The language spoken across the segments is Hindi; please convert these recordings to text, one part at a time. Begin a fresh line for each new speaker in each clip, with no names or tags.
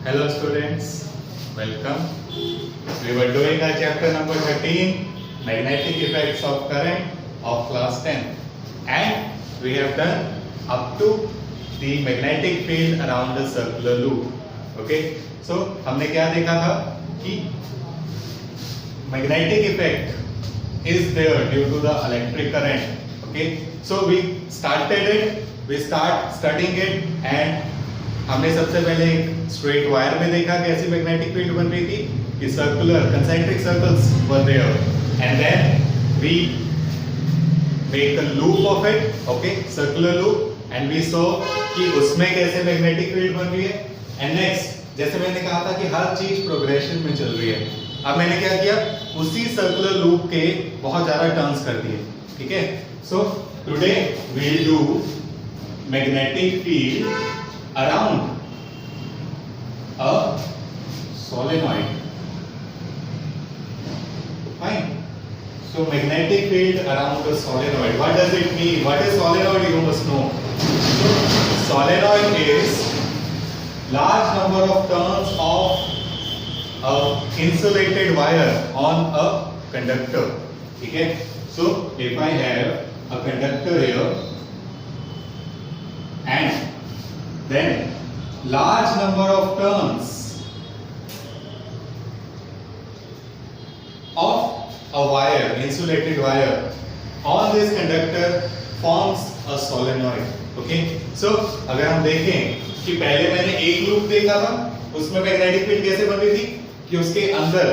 Hello students, welcome. We were doing our chapter number 13, magnetic effects of current of class 10, and we have done up to the magnetic field around the circular loop. Okay, so हमने क्या देखा था कि magnetic effect is there due to the electric current. Okay, so we started it, we start studying it, and हमने सबसे पहले एक स्ट्रेट वायर में देखा कैसी मैग्नेटिक फील्ड बन रही थी कि circular concentric circles over there and then we make a loop of it, okay, circular loop, and we saw कि उसमें कैसे मैग्नेटिक फील्ड बन रही है. एंड नेक्स्ट, जैसे मैंने कहा था कि हर चीज प्रोग्रेशन में चल रही है, अब मैंने क्या किया, उसी सर्कुलर लूप के बहुत ज्यादा टर्न्स कर दिए. ठीक है, so today we will do magnetic field around a solenoid. Fine. So magnetic field around a solenoid. What does it mean? What is solenoid? You must know. So solenoid is large number of turns of a insulated wire on a conductor. Okay. So if I have a conductor here and then large number of turns of a wire, insulated wire on this conductor forms a solenoid. Okay, so अगर हम देखें कि पहले मैंने एक लूप देखा था, उसमें मैग्नेटिक फील्ड कैसे बन रही थी कि उसके अंदर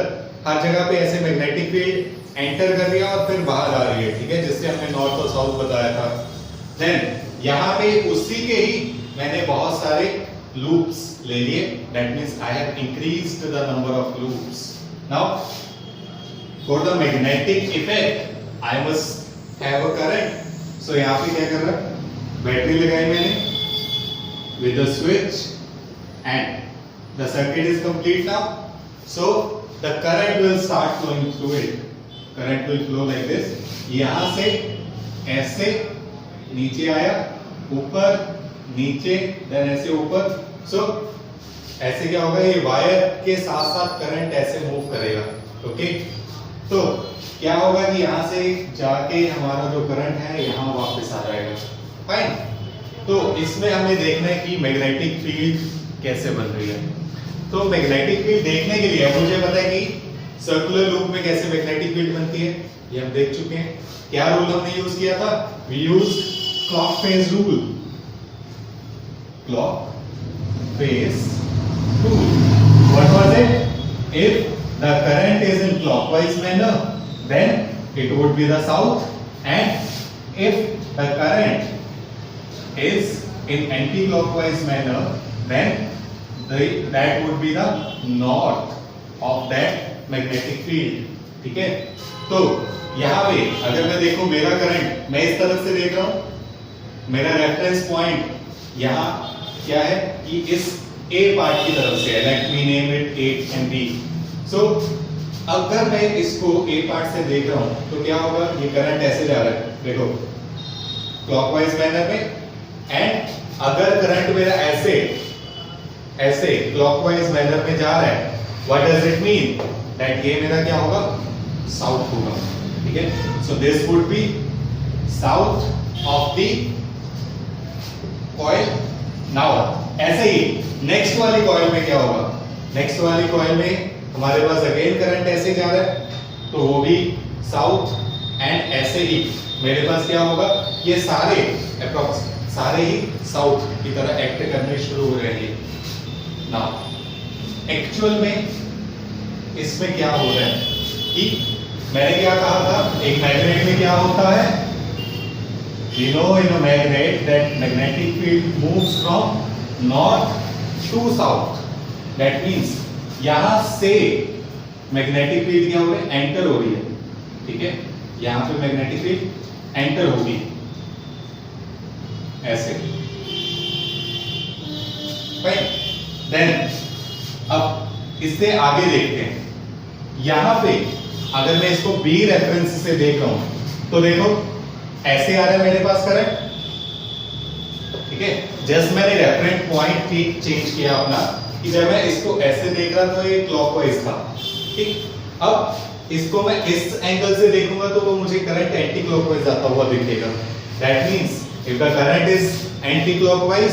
हर जगह पे ऐसे मैग्नेटिक फील्ड एंटर कर रही है और फिर बाहर आ रही है. ठीक है, जिससे हमने नॉर्थ और साउथ बताया था. देन यहाँ पे उसी के ही मैंने बहुत सारे लूप्स ले लिए. That means I have increased the number of loops. Now for the magnetic effect I must have a current. So यहाँ पे क्या कर रहा है, बैटरी लगाई मैंने with the switch and the circuit is complete now. So the current will start flowing through it. Current will flow like this. यहां से ऐसे नीचे आया, ऊपर नीचे, देन ऐसे ऊपर. सो ऐसे क्या होगा, ये वायर के साथ साथ करंट ऐसे मूव करेगा. ओके, तो क्या होगा कि यहां से जाके हमारा जो करंट है यहां वापस आ जाएगा. फाइन. तो इसमें हमें देखना है कि मैग्नेटिक फील्ड कैसे बन रही है. तो मैग्नेटिक फील्ड देखने के लिए मुझे पता है कि सर्कुलर लूप में कैसे मैग्नेटिक फील्ड बनती है, ये हम देख चुके हैं. क्या रूल हमने यूज किया था, we use clock face rule. Clock phase rule. What was it? If the current is in clockwise manner, then it would be the south, and if the current is in anti-clockwise manner, then that would be the north of that magnetic field. ठीक है, तो यहाँ पे अगर मैं देखूं मेरा करंट, मैं इस तरफ से देख रहा हूं, मेरा रेफरेंस पॉइंट यहाँ क्या है कि इस A पार्ट की तरफ से है. Let me name it A and B. सो अगर मैं इसको A पार्ट से देख रहा हूं तो क्या होगा, ये करंट ऐसे जा रहा है, देखो, क्लॉकवाइज मैनर में. एंड अगर करंट मेरा ऐसे ऐसे क्लॉकवाइज मैनर में जा रहा है, what does it mean, that ये मेरा क्या होगा, साउथ होगा. ठीक है, so this would be south of the coil. Now ऐसे ही नेक्स्ट वाली कॉइल में क्या होगा, नेक्स्ट वाली कॉइल में हमारे पास अगेन करंट ऐसे जा रहा है, तो वो भी साउथ. एंड ऐसे ही मेरे पास क्या होगा, ये सारे अप्रॉक्स सारे ही साउथ की तरह एक्ट करने शुरू हो रहे हैं. नाउ एक्चुअल में इसमें क्या हो रहा है कि मैंने क्या कहा था, एक मैग्नेट में क्या होता है, we know in a magnet that magnetic field moves from north to south. That means यहां से मैग्नेटिक फील्ड क्या हो रही है, एंटर हो रही है. ठीक है, यहां पे मैग्नेटिक फील्ड एंटर होगी ऐसे. फाइन. देन अब इससे आगे देखते हैं. यहां पे अगर मैं इसको B रेफरेंस से देख रहा हूं तो देखो ऐसे आ रहा है मेरे पास करंट. ठीक है, जस्ट मैंने रेफरेंस पॉइंट ठीक चेंज किया अपना, कि जब मैं इसको ऐसे देख रहा तो ये क्लॉकवाइज था, ठीक। अब इसको मैं इस एंगल से देखूंगा तो वो मुझे करंट एंटी क्लॉकवाइज जाता हुआ दिखेगा। That means if the current is anti clockwise,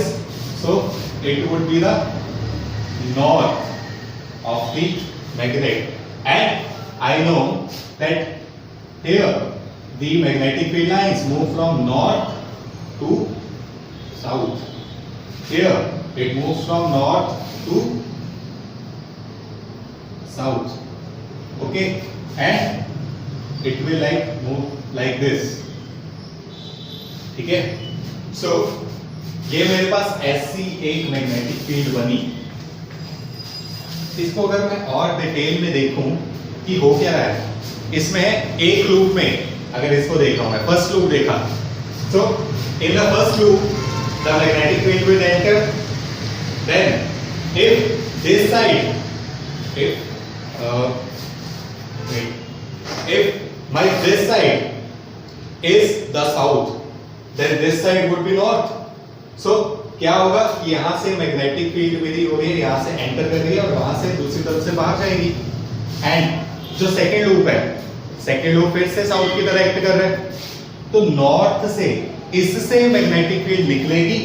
so it would be the north of the magnet, and I know that here the magnetic field lines move from north to south. Here it moves from north to south, okay, and it will like move like this, ठीक है। So ये मेरे पास ऐसी एक मैग्नेटिक फील्ड बनी। इसको अगर मैं और डिटेल में देखूं कि हो क्या रहा है, इसमें एक लूप में अगर इसको देख रहा हूं मैं, फर्स्ट लूप देखा, so in the first loop the magnetic field will enter, then if this side, if my this side is the south, then this side would be north. So क्या होगा कि यहां से मैग्नेटिक फील्ड मेरी हो रही है, यहां से एंटर कर रही है और वहां से दूसरी तरफ से बाहर जाएगी। एंड जो सेकंड लूप है, सेकंड लूप फिर से साउथ की तरह एक्ट कर रहा है, तो नॉर्थ से इससे मैग्नेटिक फील्ड निकलेगी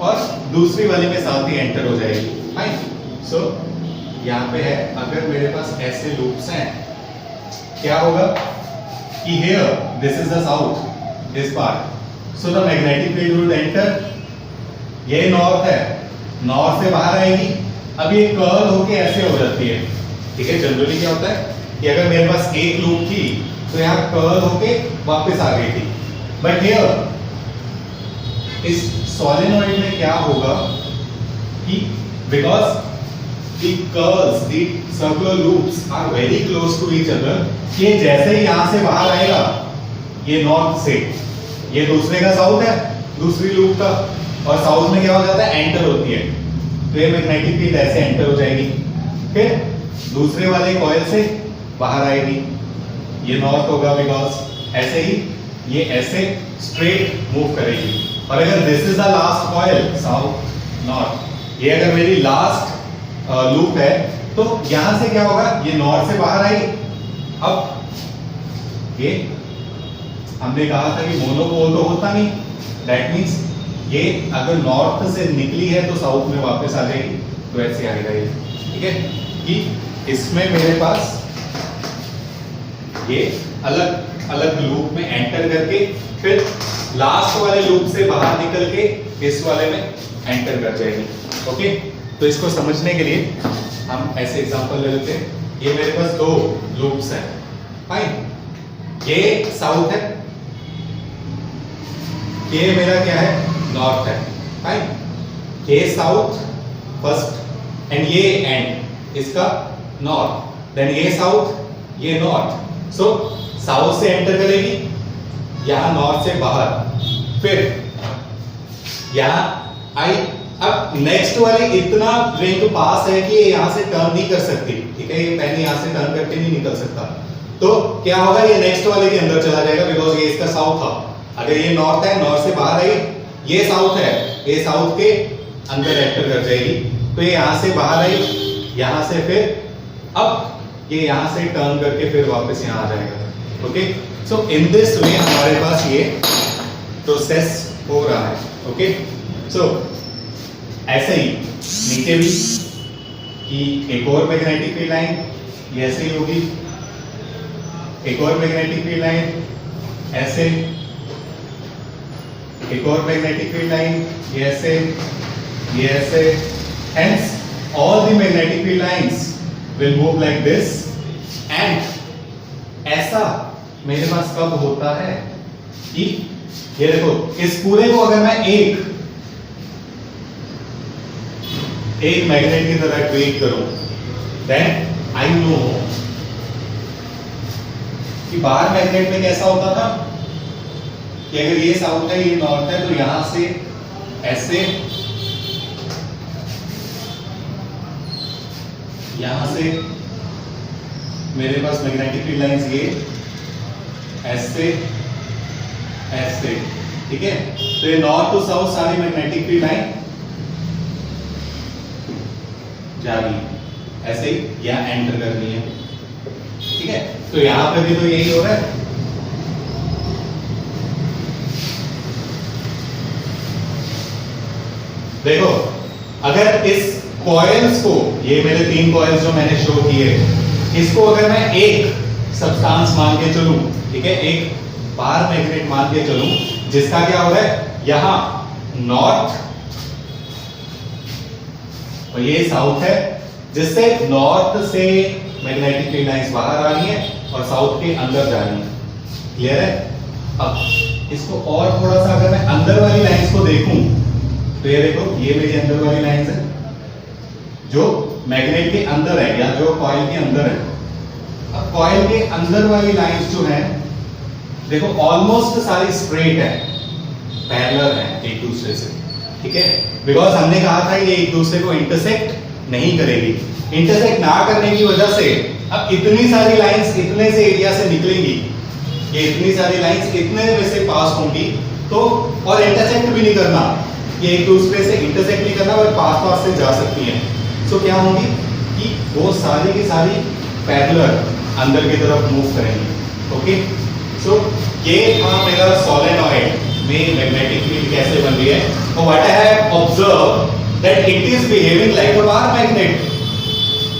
और दूसरी वाले में साथ ही एंटर हो जाएगी। फाइन। सो यहां पे है, अगर मेरे पास ऐसे लूप्स हैं, क्या होगा कि here this is the south, this part, so the magnetic field will enter, ये नॉर्थ है, नॉर्थ से बाहर आएगी, अब ये कर्ल होके ऐसे हो जाती है, ठीक है। जनरली क्या होता है कि अगर मेरे पास एक लूप थी तो यहाँ कर्ल होके वापस आ गई थी, बट हियर इस सोलेनॉइड में क्या होगा कि because the curls, the circular loops are very close to each other, ये जैसे ही यहां से बाहर आएगा, ये नॉर्थ से, ये दूसरे का साउथ है, दूसरी लूप का, और साउथ में क्या हो जाता है, एंटर होती है, तो ये मैग्नेटिक फील्ड ऐसे एंटर हो जाएगी, फिर दूसरे वाले कॉइल से बाहर आएगी, ये नॉर्थ होगा बिकॉज ऐसे ही ये ऐसे स्ट्रेट मूव करेगी। और अगर this is the last coil, south north, ये अगर मेरी लास्ट लूप है, तो यहां से क्या होगा, ये नॉर्थ से बाहर आई। अब ये हमने कहा था कि मोनोपोल तो होता नहीं, दैट मींस ये अगर नॉर्थ से निकली है तो साउथ में वापस आ जाएगी, तो ऐसे आएगा ये, ठीक है। कि इसमें मेरे पास ये अलग अलग लूप में एंटर करके फिर लास्ट वाले लूप से बाहर निकल के इस वाले में एंटर कर जाएगी, ओके। तो इसको समझने के लिए हम ऐसे एग्जांपल ले लेते हैं। ये मेरे पास दो लूप्स हैं, फाइन, ये साउथ है, ये मेरा क्या है, नॉर्थ है, फाइन। ये साउथ फर्स्ट एंड ये एंड इसका नॉर्थ, देन ये साउथ, ये नॉर्थ। सो साउथ से एंटर करेगी, यहां नॉर्थ से बाहर, फिर यहां आई। अब नेक्स्ट वाली इतना रेंज पास है कि ये यहां से टर्न नहीं कर सकती, ठीक है, ये पहले यहां से टर्न करके नहीं निकल सकता, तो क्या होगा, ये नेक्स्ट वाले के अंदर चला जाएगा बिकॉज ये इसका साउथ था। अगर ये नॉर्थ है, नॉर्थ से बाहर आई, ये साउथ है, ये साउथ के अंदर एंटर कर जाएगी, तो ये यहां से बाहर आई, यहां से फिर अब ये यहां से टर्न करके फिर वापस यहां आ जाएगा, okay. So in this way हमारे पास ये प्रोसेस हो रहा है, ओके। सो ऐसे ही नीचे भी कि एक और मैग्नेटिक फील्ड लाइन ये ऐसे ही होगी, एक और मैग्नेटिक फील्ड लाइन ऐसे, एक और मैग्नेटिक फील्ड लाइन ये ऐसे, ये ऐसे, hence all the magnetic field lines will move like this, and ऐसा मेरे पास कब होता है कि ये देखो, इस पूरे को अगर मैं एक मैग्नेट की तरह ट्रीट करूं, देन आई नो कि बाहर मैग्नेट में कैसा होता था कि अगर ये साउथ है, ये नॉर्थ है, तो यहां से ऐसे, यहां से मेरे पास मैग्नेटिक फील्ड लाइंस ये ऐसे ऐसे, ठीक है। तो ये नॉर्थ टू साउथ सारी मैग्नेटिक फील्ड लाइन जा रही है, ऐसे ही यहाँ एंटर करनी है, ठीक है। तो यहाँ पे भी तो यही हो रहा है। देखो अगर इस कॉइल्स को, ये मेरे 3 कॉइल्स जो मैंने शो किए, इसको अगर मैं एक सब्सटेंस मान के चलूं, ठीक है, एक बार मैग्नेट मान के चलूं, जिसका क्या हो रहा है, यहां नॉर्थ और ये साउथ है, जिससे नॉर्थ से मैग्नेटिक फील्ड लाइंस बाहर आ रही है और साउथ के अंदर जा रही है। क्लियर है? अब इसको और थोड़ा सा अगर मैं अंदर वाली लाइंस को देखूं, तो ये देखो, ये मेरी अंदर वाली लाइंस है जो मैग्नेट के अंदर है या जो कॉइल के अंदर है। अब कॉइल के अंदर वाली लाइंस जो है, देखो ऑलमोस्ट सारी स्ट्रेट है, पैरेलल है एक दूसरे से, ठीक है, बिकॉज हमने कहा था ये एक दूसरे को इंटरसेक्ट नहीं करेगी। इंटरसेक्ट ना करने की वजह से अब इतनी सारी लाइंस इतने से एरिया से निकलेंगी, ये इतनी सारी लाइंस इतने में से पास होंगी, तो और इंटरसेक्ट भी नहीं करना, ये एक दूसरे से इंटरसेक्ट नहीं करना, बट पास पास से जा सकती हैं। सो क्या होगी कि वो सारी की सारी पैरेलल अंदर की तरफ मूव करेंगी। ओके, सो ये था मेरा सोलेनॉइड में मैग्नेटिक फील्ड कैसे बन रही है। तो what I have observe that it is behaving like a bar magnet,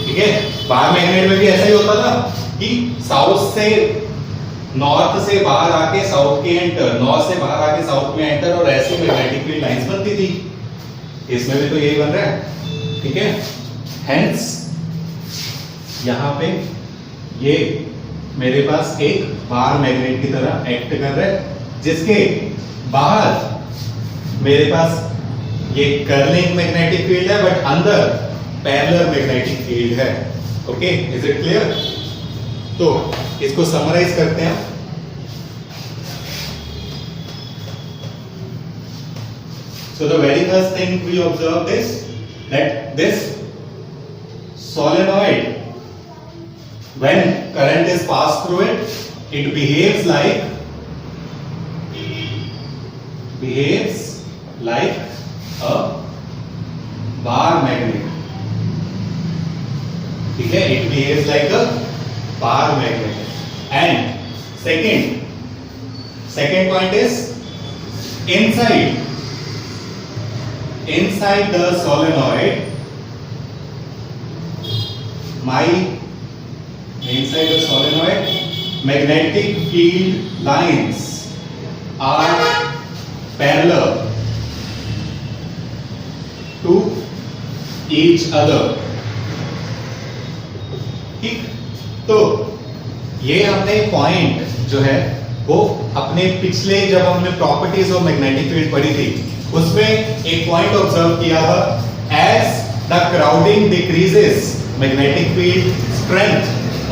ठीक है। बार मैग्नेट में भी ऐसा ही होता था कि साउथ से नॉर्थ से बाहर आके साउथ के एंटर, नॉर्थ से बाहर आके साउथ में एंटर, और ऐसी मैग्नेटिक फील्ड लाइंस बनती थी। इसमें भी तो यही बन रहा है, ठीक है। हेंस यहां पे ये मेरे पास एक बार मैग्नेट की तरह एक्ट कर रहा है, जिसके बाहर मेरे पास ये कर्लिंग मैग्नेटिक फील्ड है, बट अंदर पैरेलल मैग्नेटिक फील्ड है। Okay, is it clear? तो इसको समराइज करते हैं। So the very first thing we observe is that this solenoid, when current is passed through it, it behaves like a bar magnet, ठीक है, it behaves like a bar magnet. And second point is inside the solenoid, magnetic field lines are parallel to each other, ठीक। तो ये हमने पॉइंट जो है वो अपने पिछले जब हमने प्रॉपर्टीज ऑफ मैग्नेटिक फील्ड पढ़ी थी, उसमें एक पॉइंट ऑब्जर्व किया था, as the crowding decreases magnetic field strength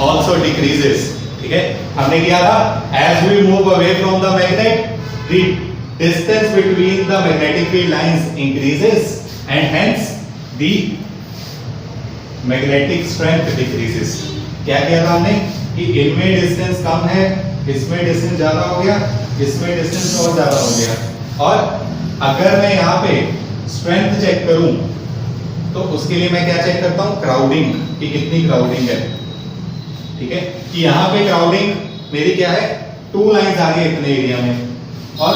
also decreases, ठीक है। हमने किया था, as we move away from the magnet, the distance between the magnetic field lines increases and hence the magnetic strength decreases. क्या किया था हमने कि इनमें डिस्टेंस कम है, इसमें डिस्टेंस ज्यादा हो गया, इसमें डिस्टेंस और ज्यादा हो गया, और अगर मैं यहाँ पे स्ट्रेंथ चेक करूं तो उसके लिए मैं क्या चेक करता हूं, क्राउडिंग, कि कितनी क्राउडिंग है, ठीक है। कि यहाँ पे क्राउडिंग मेरी क्या है, 2 लाइंस आ रही है इतने एरिया में, और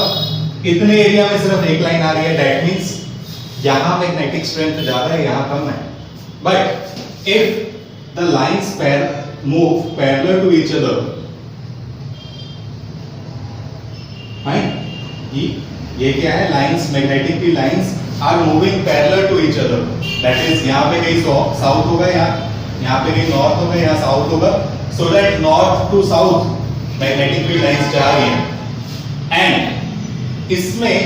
इतने एरिया में सिर्फ एक लाइन आ रही है, दैट मींस यहाँ मैग्नेटिक स्ट्रेंथ ज्यादा है, यहाँ कम है। But if the lines move parallel to each other, fine, ये क्या है, लाइंस, मैग्नेटिक की लाइंस are moving parallel to each other, that is यहाँ पे कहीं साउथ होगा, यहाँ पे कहीं नॉर्थ होगा, यहाँ साउथ होगा, so that north to south magnetic field lines जा रही हैं। एंड इसमें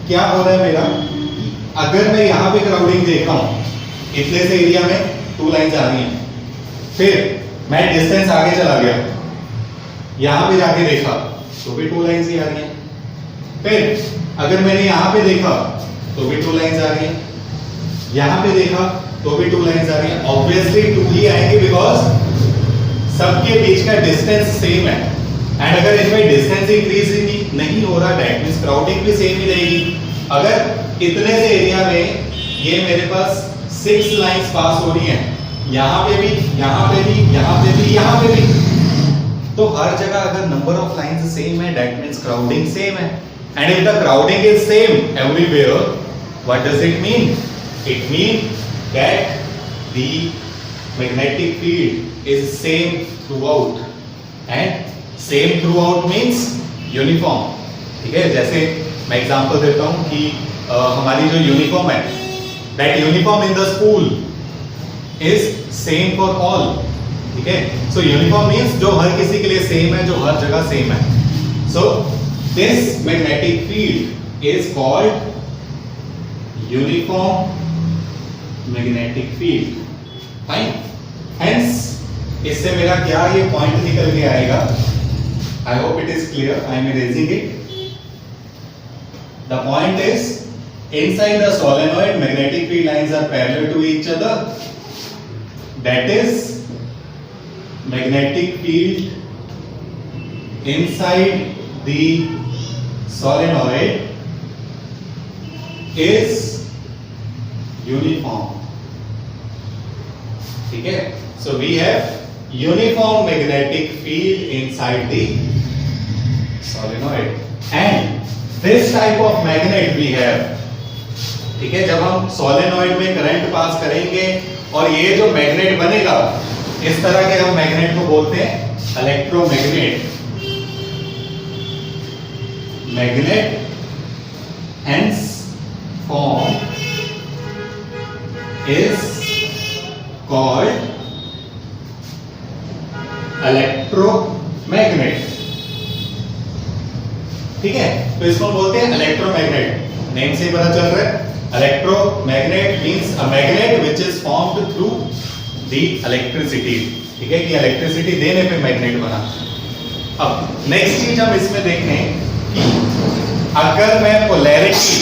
क्या हो रहा है मेरा, अगर मैं यहाँ पे क्राउडिंग देख रहा हूँ, इतने से एरिया में 2 लाइंस आ रही हैं, फिर मैं डिस्टेंस आगे चला गया, यहां पे जाके देखा तो भी 2 लाइंस ही आ रही हैं, फिर अगर मैंने यहां पे देखा तो भी 2 लाइंस आ रही हैं, यहां पे देखा तो भी 2 लाइंस आ रही हैं। ऑब्वियसली 2 ही आएंगे, बिकॉज सबके बीच का डिस्टेंस सेम है, एंड अगर इनमें डिस्टेंस इंक्रीज नहीं हो रहा, दैट मींस क्राउडिंग भी सेम ही रहेगी। अगर इतने से एरिया में ये मेरे पास 6 लाइंस पास हो रही हैं, यहां पे भी, यहां पे भी, यहां पे भी, यहां पे भी। तो हर जगह अगर नंबर ऑफ लाइंस सेम है, दैट मींस क्राउडिंग सेम है। And if the crowding is same everywhere, what does it mean? It mean that the magnetic field is same throughout, and same throughout means uniform। ठीक है, जैसे मैं एग्जांपल देता हूं कि हमारी जो यूनिफॉर्म है, that uniform in the school is same for all। ठीक है, so uniform means जो हर किसी के लिए सेम है, जो हर जगह सेम है। so this magnetic field is called uniform magnetic field। Fine, hence इससे मेरा क्या ये पॉइंट निकल के आएगा? आई hope it is clear, I am erasing it. The point is, inside the solenoid magnetic field lines are parallel to each other, that is magnetic field inside the solenoid is uniform। ठीक है, so we have uniform magnetic field inside the solenoid, and this type of magnet we have। ठीक है, जब हम सोलेनॉइड में करंट पास करेंगे और ये जो मैग्नेट बनेगा, इस तरह के हम मैग्नेट को बोलते हैं electromagnet. Magnet hence form is called electromagnet. ठीक है, तो इसको बोलते हैं इलेक्ट्रोमैग्नेट। नेम से पता चल रहा है, electromagnet means a magnet which is formed through the electricity. ठीक है, कि इलेक्ट्रिसिटी देने पे मैग्नेट बना। अब नेक्स्ट चीज हम इसमें देखें कि अगर मैं polarity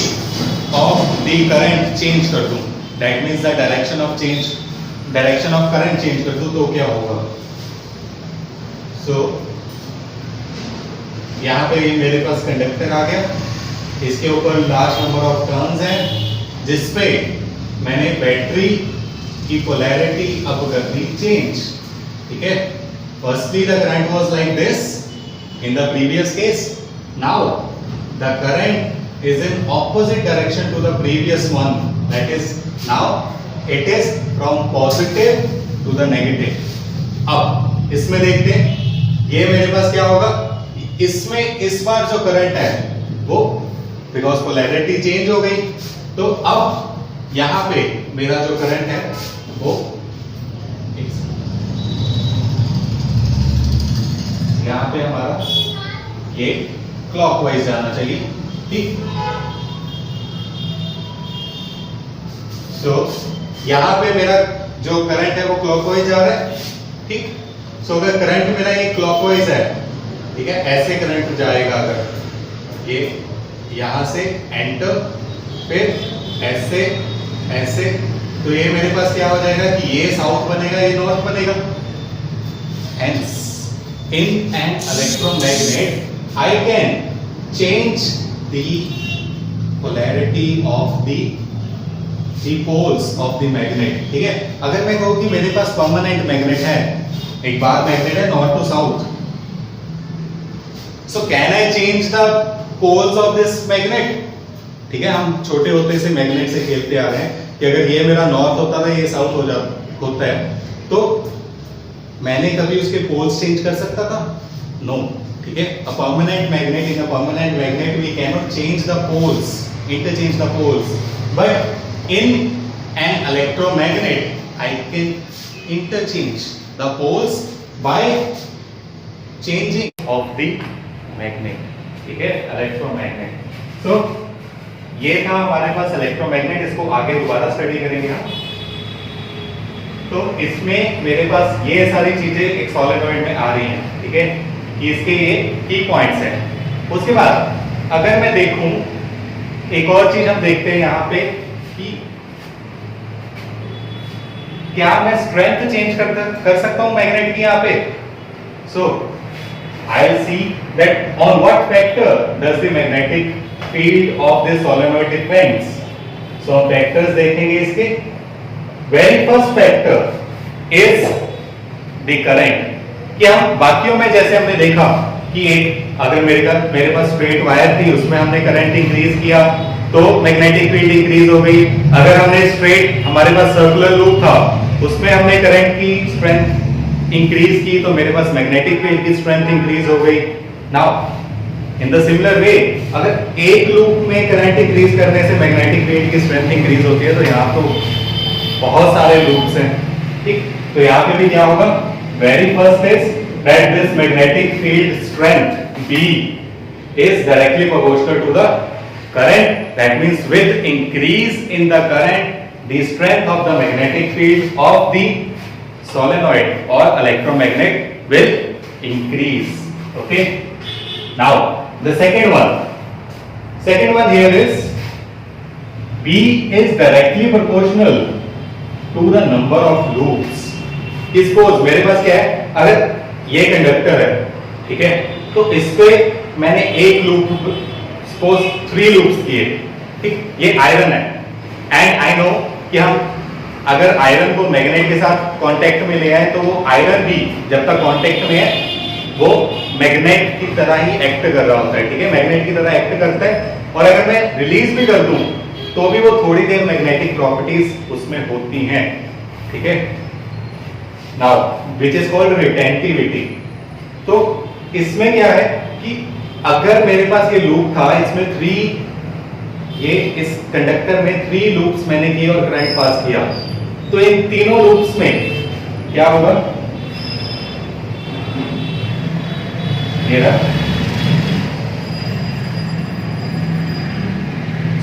of the current change कर दूं, that means the direction of current change कर दूं, तो क्या होगा? सो यहां पे मेरे पास कंडक्टर आ गया, इसके ऊपर लार्ज नंबर ऑफ टर्न्स हैं, जिसपे मैंने बैटरी की पोलैरिटी अब कर दी चेंज। ठीक है, firstly the current was like this in the previous case, now the current is in opposite direction to the previous one, that is now it is from positive to the negative. अब इसमें देखते हैं, ये मेरे पास क्या होगा, इसमें इस बार जो करंट है वो, बिकॉज पोलैरिटी चेंज हो गई, तो अब यहां पे मेरा जो करंट है वो यहां पे हमारा ये क्लॉकवाइज जाना चाहिए। ठीक, सो यहां पे मेरा जो करंट है वो क्लॉकवाइज जा रहा है। ठीक, सो अगर करंट मेरा ये क्लॉकवाइज है, ठीक है, ऐसे करंट जाएगा, अगर ये यहां से एंटर, फिर ऐसे ऐसे, तो ये मेरे पास क्या हो जाएगा कि ये साउथ बनेगा, ये नॉर्थ बनेगा। Hence in an electromagnet I can change the polarity of the poles of the magnet. ठीक है, अगर मैं कहूं कि मेरे पास परमानेंट मैग्नेट है, एक बार मैग्नेट है north to south, so can I change the poles of this magnet? ठीक है, हम छोटे होते से मैग्नेट से खेलते आ रहे हैं कि अगर ये मेरा नॉर्थ होता था, ये साउथ होता है, तो मैंने कभी उसके पोल्स चेंज कर सकता था? नो। ठीक है, a permanent magnet, in a permanent magnet we can not change the poles, interchange the poles, but in an electromagnet I can interchange the poles by changing of the magnet। ठीक है, इलेक्ट्रोमैग्नेट। तो ये था हमारे पास इलेक्ट्रोमैग्नेट, इसको आगे दोबारा स्टडी करेंगे हम। तो इसमें मेरे पास ये सारी चीजें एक सॉलिनॉइड में आ रही हैं। ठीक है, कि इसके ये की पॉइंट्स हैं। उसके बाद अगर मैं देखूं, एक और चीज हम देखते हैं यहाँ पे कि क्या मैं स्ट्रेंथ चेंज कर सकता हूं मैग्नेट की यहाँ पे? So I will see that on what factor does the magnetic field of this solenoid depends. So हम फैक्टर्स देखेंगे इसके। Very first factor is the current. कि हम बाकियों में जैसे हमने देखा कि एक अगर मेरे पास स्ट्रेट वायर थी, उसमें हमने करंट इंक्रीज किया तो मैग्नेटिक फील्ड इंक्रीज हो गई। अगर हमने स्ट्रेट हमारे पास सर्कुलर लूप था, उसमें हमने करंट की स्ट्रेंथ इंक्रीज की तो मेरे पास मैग्नेटिक फील्ड की स्ट्रेंथ इंक्रीज हो गई। Now in the similar way, अगर एक लूप में करंट इंक्रीज करने से मैग्नेटिक फील्ड की स्ट्रेंथ इंक्रीज होती है, तो यहाँ तो बहुत सारे लूप्स हैं, ठीक। तो यहाँ पे भी क्या होगा, very first is that this magnetic field strength B is directly proportional to the current. That means with increase in the current, the strength of the magnetic field of the solenoid or electromagnet will increase. Okay. Now the second one here is B is directly proportional to the number of loops. Suppose मेरे पास क्या है, अगर ये कंडक्टर है, ठीक है, तो इस पे मैंने एक लूप, सपोज 3 लूप्स किए, ठीक। ये आयरन है एंड आई नो कि हम अगर आयरन को मैग्नेट के साथ कांटेक्ट में ले आए तो वो आयरन भी जब तक कांटेक्ट में है वो मैग्नेट की तरह ही एक्ट कर रहा होता है, ठीक है, मैग्नेट की तरह एक्ट करता है। और अगर मैं रिलीज भी कर दूं तो भी वो थोड़ी देर मैग्नेटिक प्रॉपर्टीज उसमें होती हैं, ठीक है। Now which is called retentivity. तो इसमें क्या है कि अगर मेरे पास ये लूप था, इसमें 3, ये इस कंडक्टर में 3 लूप्स मैंने किए और करंट पास किया, तो इन तीनों लूप्स में क्या होगा, ये रहा।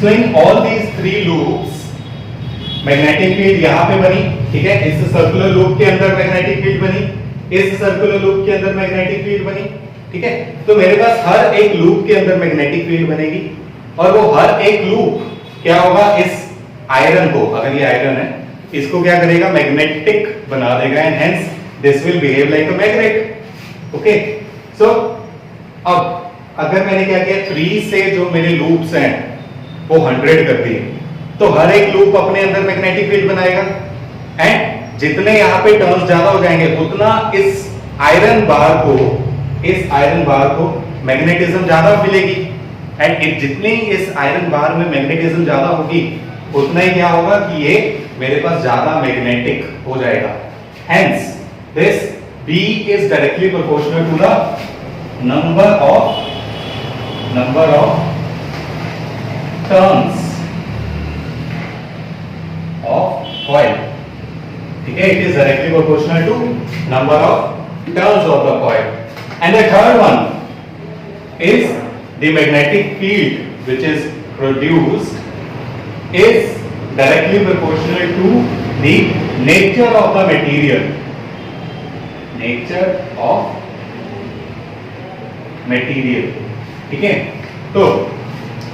So in all these 3 loops magnetic field यहां पे बनी, ठीक है, इस सर्कुलर लूप के अंदर मैग्नेटिक फील्ड बनी, इस सर्कुलर लूप के अंदर मैग्नेटिक फील्ड बनी, ठीक है। तो मेरे पास हर एक लूप के अंदर मैग्नेटिक फील्ड बनेगी और वो हर एक लूप क्या होगा, इस आयरन को, अगर ये आयरन है, इसको क्या करेगा, मैग्नेटिक बना देगा and hence this will behave like a magnet. Okay, so अब अगर मैंने क्या किया, 3 से जो मेरे लूप्स हैं वो 100 कर दिए, तो हर एक लूप अपने अंदर मैग्नेटिक फील्ड बनाएगा एंड जितने यहाँ पे टर्न्स ज्यादा हो जाएंगे उतना इस आयरन बार को मैग्नेटिज्म ज्यादा मिलेगी एंड जितनी इस आयरन बार में मैग्नेटिज्म ज्यादा होगी उतना ही क्या होगा कि ये मेरे पास ज्यादा मैग्नेटिक हो जाएगा। Hence this B is directly proportional to the number of turns of coil, ठीक है, it is directly proportional to number of turns of the coil. And the third one is the magnetic field which is produced is directly proportional to the nature of the material. ठीक है, तो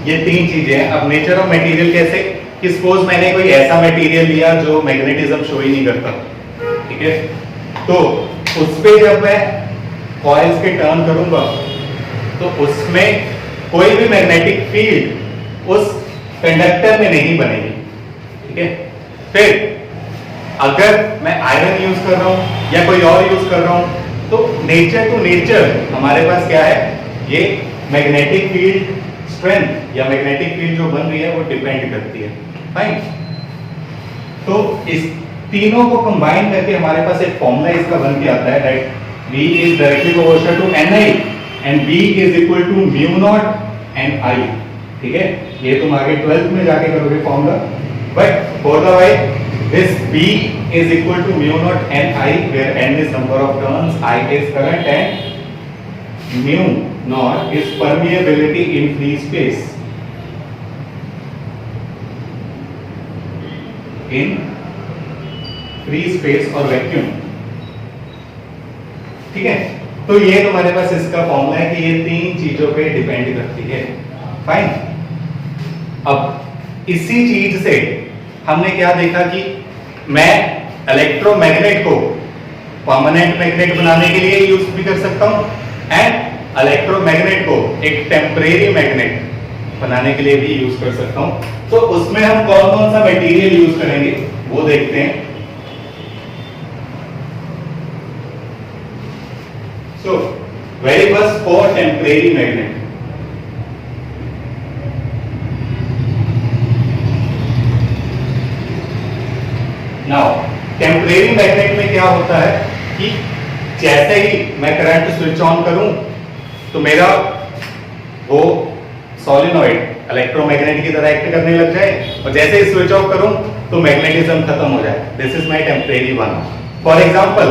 ये 3 चीजें हैं। अब नेचर ऑफ मटेरियल कैसे, कि सपोज मैंने कोई ऐसा मटेरियल लिया जो मैग्नेटिज्म शो ही नहीं करता, ठीक है, तो उस पे जब मैं कॉइल्स के टर्न करूंगा तो उसमें कोई भी मैग्नेटिक फील्ड उस कंडक्टर में नहीं बनेगी, ठीक है। फिर अगर मैं आयरन यूज कर रहा हूं या कोई और यूज कर रहा हूं तो नेचर टू नेचर हमारे पास क्या है, ये मैग्नेटिक फील्ड स्ट्रेंथ या मैग्नेटिक फील्ड जो बन रही है वो डिपेंड करती है, फाइन। तो इस तीनों को कंबाइन करके हमारे पास एक फॉर्मूला इसका बन के आता है that V is directly proportional to Ni and B is equal to mu naught Ni, ठीक है। ये तुम आगे 12th में जाके करोगे formula, but for the why this B is equal to mu naught Ni where N is number of turns, I is current and mu naught is permeability in free space, in free space और वैक्यूम, ठीक है। तो ये तुम्हारे पास इसका फॉर्मूला है कि ये 3 चीजों पे डिपेंड करती है, फाइन। अब इसी चीज से हमने क्या देखा कि मैं इलेक्ट्रोमैग्नेट को परमानेंट मैग्नेट बनाने के लिए यूज भी कर सकता हूं एंड इलेक्ट्रोमैग्नेट को एक टेम्परेरी मैग्नेट बनाने के लिए भी यूज कर सकता हूं। तो उसमें हम कौन कौन सा मटेरियल यूज करेंगे वो देखते हैं। So very first for temporary magnet. Now temporary magnet में क्या होता है कि जैसे ही मैं करंट स्विच ऑन करूं तो मेरा वो सॉलिनॉइड इलेक्ट्रोमैग्नेट की तरह एक्ट करने लग जाए, और जैसे ही स्विच ऑफ करूं तो मैग्नेटिज्म खत्म हो जाए. This is my temporary one. For example,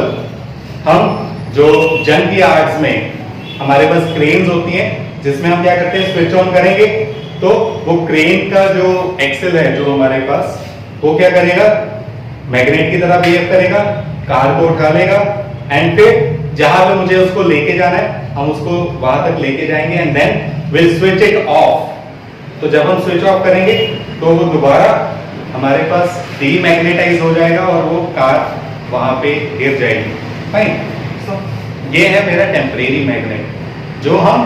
हम जो जंग यार्ड्स में हमारे पास क्रेन्स होती हैं जिसमें हम क्या करते हैं, स्विच ऑन करेंगे तो वो क्रेन का जो एक्सेल है जो हमारे पास, वो क्या करेगा, मैग्नेट की तरह बिहेव करेगा, कार को उठा लेगा एंड फिर जहां पे मुझे उसको लेके जाना है हम उसको वहां तक लेके जाएंगे and then will switch it off. तो जब हम स्विच ऑफ करेंगे तो वो दोबारा हमारे पास डीमैग्नेटाइज हो जाएगा और वो कार वहां पे गिर जाएगी. फाइन. सो ये है मेरा टेम्परेरी मैग्नेट जो हम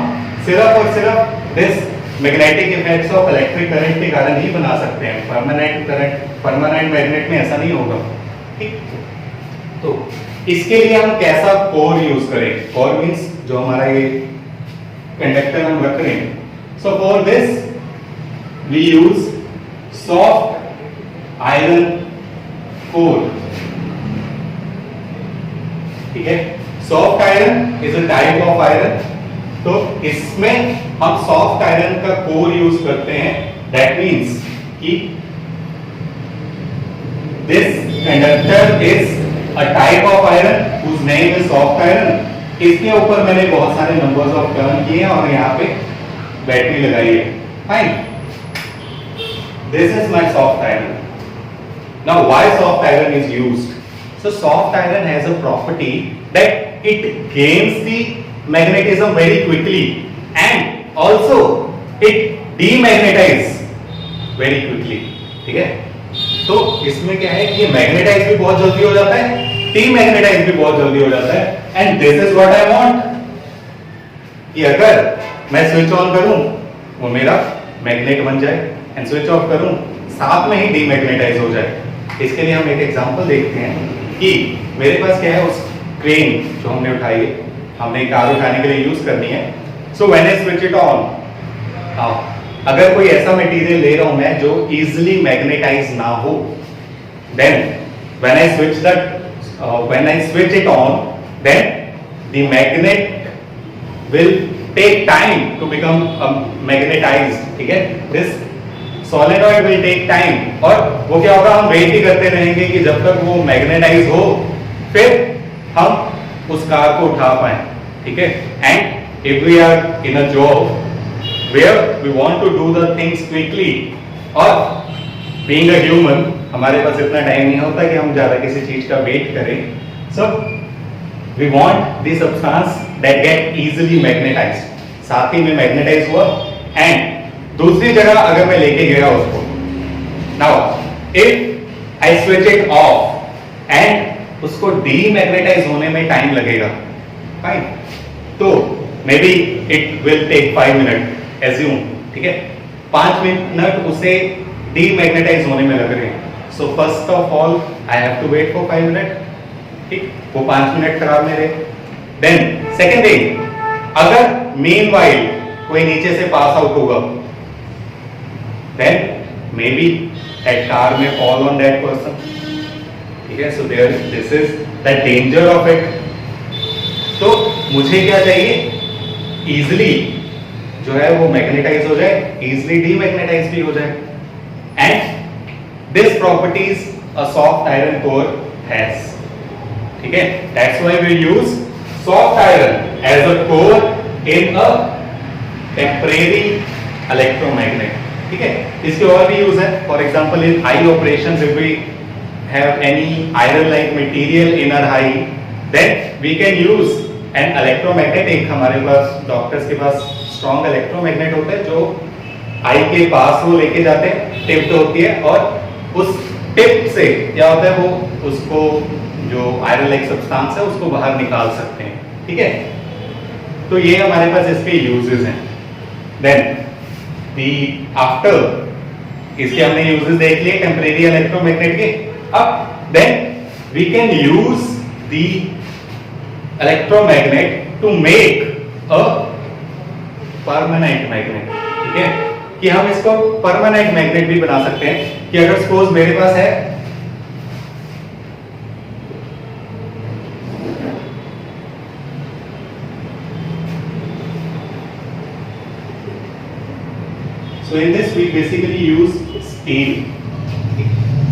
सिर्फ और सिर्फ this magnetic effects of electric current के कारण ही बना सकते हैं. परमानेंट करंट, परमानेंट मैग्नेट में ऐसा नहीं होगा. ठीक. तो इसके लिए हम कैसा कोर यूज करें. कोर मींस जो हमारा ये कंडक्टर हम रख रहे हैं. So for this we use soft iron core. ठीक है. Soft iron is a type of iron. तो इसमें हम सॉफ्ट आयरन का कोर यूज करते हैं. दैट मींस कि this conductor is a type of iron whose name is soft iron. इसके ऊपर मैंने बहुत सारे नंबर्स ऑफ टर्न किए हैं और यहाँ पे बैटरी लगाई है. Fine. This is my soft iron. Now why soft iron is used. So soft iron has a property that it gains the magnetism very quickly and also it demagnetize very quickly. ठीक है. तो इसमें क्या है कि ये मैग्नेटाइज भी बहुत जल्दी हो जाता है, डीमैग्नेटाइज भी बहुत जल्दी हो जाता है. And this is what I want कि अगर मैं स्विच ऑन करूं वो मेरा मैग्नेट बन जाए एंड स्विच ऑफ करूं साथ में ही डीमैग्नेटाइज हो जाए. इसके लिए हम एक एग्जांपल देखते हैं कि मेरे पास क्या है, उस क्रेन जो हमने उठाई है, हमने कार उठाने के लिए यूज करनी है. So when I switch it on, अगर कोई ऐसा मटेरियल ले रहा हूं मैं जो इजीली मैग्नेटाइज ना हो, then when I switch it on then the magnet will take time to become magnetised. ठीक है. This solenoid will take time. और वो क्या होगा, हम वेट ही करते रहेंगे कि जब तक वो मैग्नेटाइज हो फिर हम उस कार को उठा पाए. ठीक है. And if we are in a job where we want to do the things quickly, और बीइंग अ ह्यूमन हमारे पास इतना टाइम नहीं होता कि हम ज्यादा किसी चीज का वेट करें. So we want the substance that get easily magnetised. साथ ही में मैग्नेटाइज हुआ एंड दूसरी जगह अगर मैं लेके गया उसको, now if I switch it off and उसको डीमैग्नेटाइज होने में टाइम लगेगा. फाइन. तो may be it will take 5 minute assume. ठीक है. 5 मिनट उसे डीमैग्नेटाइज होने में लग रहे हैं. So first of all I have to wait for 5 minute. ठीक. वो 5 मिनट खराब मेरे. देन सेकेंड थिंग, अगर मीनवाइल कोई नीचे से पास आउट होगा, then may be that car में फॉल ऑन दैट पर्सन. ठीक है. So there this is the danger of it. तो मुझे क्या चाहिए, इजिली जो है वो मैग्नेटाइज हो जाए, इजिली डीमैग्नेटाइज भी हो जाए. And this properties a soft iron core has. ठीक है. That's why we use soft iron as a core in a temporary electromagnet. ठीक है. इसके और भी यूज है. For example in eye operations, if we have any iron like material in our eye, then we can use an electromagnet. एक हमारे पास डॉक्टर्स के पास स्ट्रॉन्ग इलेक्ट्रोमैग्नेट होता है जो आई के पास वो लेके जाते हैं, टिप्ड होती है, और उस टिप से क्या होता है, वो उसको जो आयरन लाइक सब्सटेंस है उसको बाहर निकाल सकते हैं. ठीक है. तो ये हमारे पास इसके यूजेस हैं. देन दी आफ्टर इसके हमने यूजेस देख लिए टेम्परेरी इलेक्ट्रोमैग्नेट के. अब then we can use the electromagnet to make a permanent magnet, ठीक है, कि हम इसको परमानेंट मैग्नेट भी बना सकते हैं कि अगर सपोज मेरे पास है so in this we basically use steel।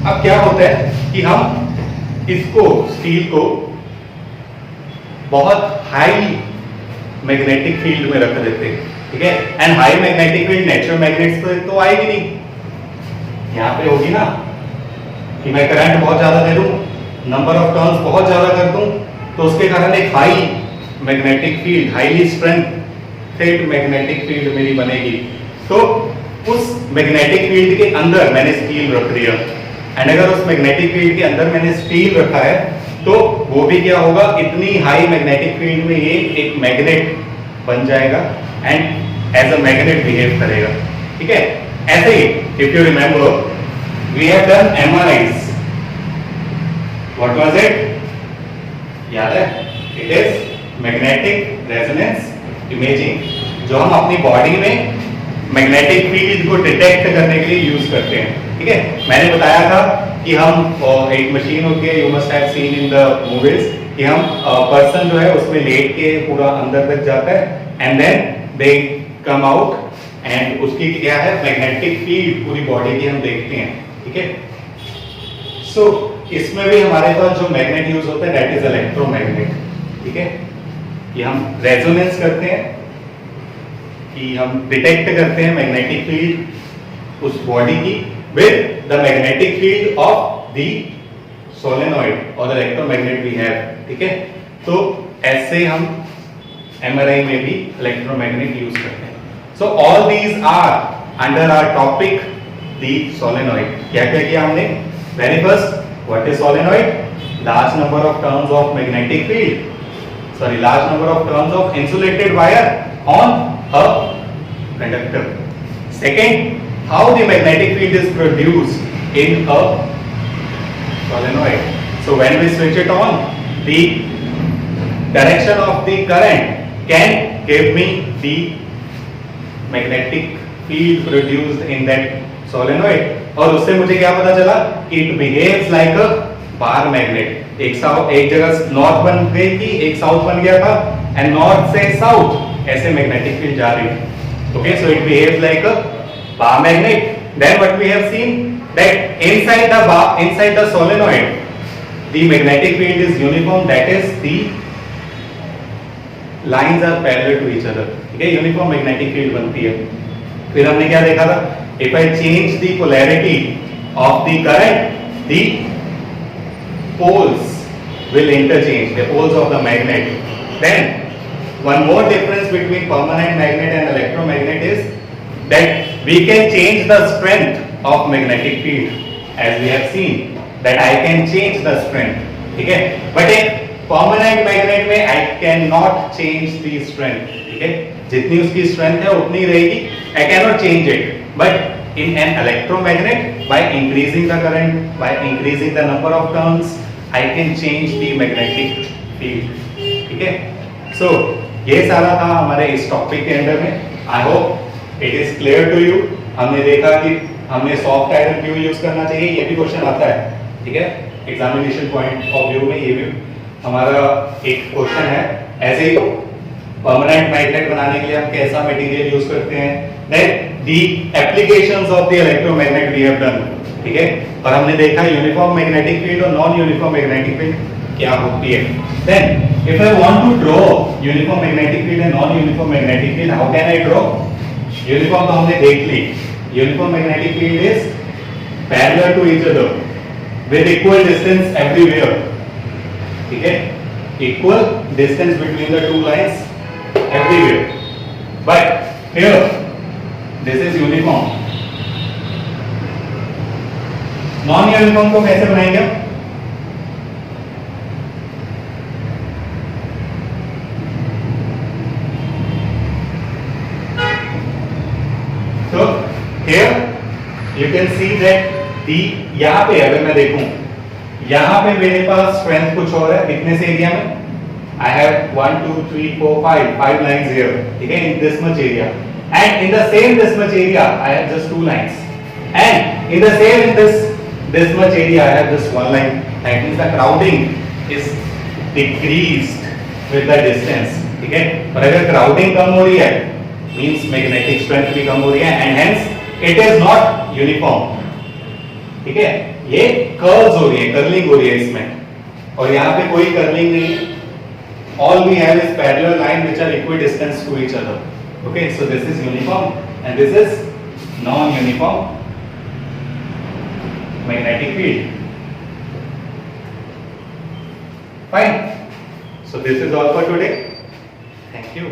अब क्या होता है कि हम इसको स्टील को बहुत हाई मैग्नेटिक फील्ड में रख देते हैं, ठीक है, and high magnetic field natural magnets तो आएगी नहीं, यहां पे होगी ना कि मैं करंट बहुत ज्यादा दे दूं, नंबर ऑफ टर्न्स बहुत ज्यादा कर दूं, तो उसके कारण एक high magnetic field, highly strengthed magnetic field मेरी बनेगी। तो उस मैग्नेटिक फील्ड के अंदर मैंने स्टील रख दिया, एंड अगर उस मैग्नेटिक फील्ड के अंदर मैंने स्टील रखा है तो वो भी क्या होगा, इतनी हाई मैग्नेटिक फील्ड में ये एक मैग्नेट बन जाएगा and as a magnet behave करेगा, ठीक है। ऐसे ही if you remember we have done MRIs, what was it, याद है, it is magnetic resonance imaging, जो हम अपनी बॉडी में मैग्नेटिक फील्ड को डिटेक्ट करने के लिए यूज करते हैं, ठीक है। मैंने बताया था कि हम एक मशीन होती है, you must have seen in the movies, कि हम पर्सन जो है उसमें लेट के पूरा अंदर तक जाता है and then they come out and उसकी क्या है मैग्नेटिक फील्ड पूरी बॉडी की हम देखते हैं, ठीक है। सो इसमें भी हमारे पास जो मैग्नेट यूज होता है दैट इज इलेक्ट्रोमैग्नेट, ठीक है, कि हम रेजोनेंस करते हैं, कि हम डिटेक्ट करते हैं मैग्नेटिक फील्ड उस बॉडी की with the magnetic field of the solenoid और द इलेक्ट्रोमैग्नेट वी हैव, ठीक है। तो ऐसे हम एमआरआई में भी इलेक्ट्रोमैग्नेट यूज करते हैं। So all these are under our topic the solenoid. क्या क्या किया हमने, very first what is solenoid, large number of turns of magnetic field, sorry, large number of turns of insulated wire on a conductor. Second, how the magnetic field is produced in a solenoid. So when we switch it on, the direction of the current can give me the magnetic field produced in that solenoid. और उससे मुझे क्या पता चला, it behaves like a bar magnet. एक जगह नॉर्थ बन गई थी, एक साउथ बन गया था, एंड नॉर्थ से साउथ ऐसे मैग्नेटिक फील्ड जा रही है, okay. So it behaves like a bar magnet. Then what we have seen that inside the solenoid the magnetic field is uniform, that is the lines are parallel to each other, ठीक है, यूनिफॉर्म मैग्नेटिक फील्ड बनती है। फिर हमने क्या देखा था, if I change the polarity of the current, the poles will interchange, the poles of the magnet. Then one more difference between permanent magnet and electromagnet is that we can change the strength of magnetic field, as we have seen that I can change the strength, ठीक है, but in permanent magnet में I cannot change the strength, ठीक है, जितनी उसकी strength है उतनी रहेगी, I cannot change it, but in an electromagnet by increasing the current, by increasing the number of turns I can change the magnetic field, ठीक है। So ये सारा था हमारे इस टॉपिक के अंदर में। I hope it is clear to you. हमने देखा कि हमने सॉफ्ट आयरन क्यों यूज करना चाहिए, ये भी क्वेश्चन आता है, ठीक है, एग्जामिनेशन पॉइंट ऑफ व्यू में ये भी हमारा एक क्वेश्चन है। ऐसे ही परमानेंट मैग्नेट बनाने के लिए हम कैसा मटेरियल यूज करते हैं, then the applications of the electromagnet we have done, ठीक है, और हमने देखा यूनिफॉर्म मैग्नेटिक फील्ड और नॉन यूनिफॉर्म मैग्नेटिक फील्ड क्या होती है। Then if I want to draw uniform magnetic field and non uniform magnetic field, how can I draw. Uniform तो हमने देख ली, uniform magnetic field is parallel to each other with equal distance everywhere, ठीक है, equal distance between the two lines everywhere, but here this is uniform. Non uniform को कैसे बनाएंगे? So here you can see that the यहाँ पे अगर मैं देखूं, यहाँ पे मेरे पास स्ट्रेंथ कुछ और है, कितने से एरिया में I have 1, 2, 3, 4, 5 lines here. Okay, in this much area. And in the same this much area, I have just 2 lines. And in the same this much area, I have just 1 line. That means the crowding is decreased with the distance. ठीक है, और अगर crowding कम हो रही है, means magnetic strength भी कम हो रही है, and hence it is not uniform. ठीक है, ये curves हो रही है, curling हो रही है इसमें, और यहाँ पे कोई curling नहीं है. All we have is parallel line which are equidistant to each other. Okay, so this is uniform and this is non-uniform magnetic field. Fine. So this is all for today. Thank you.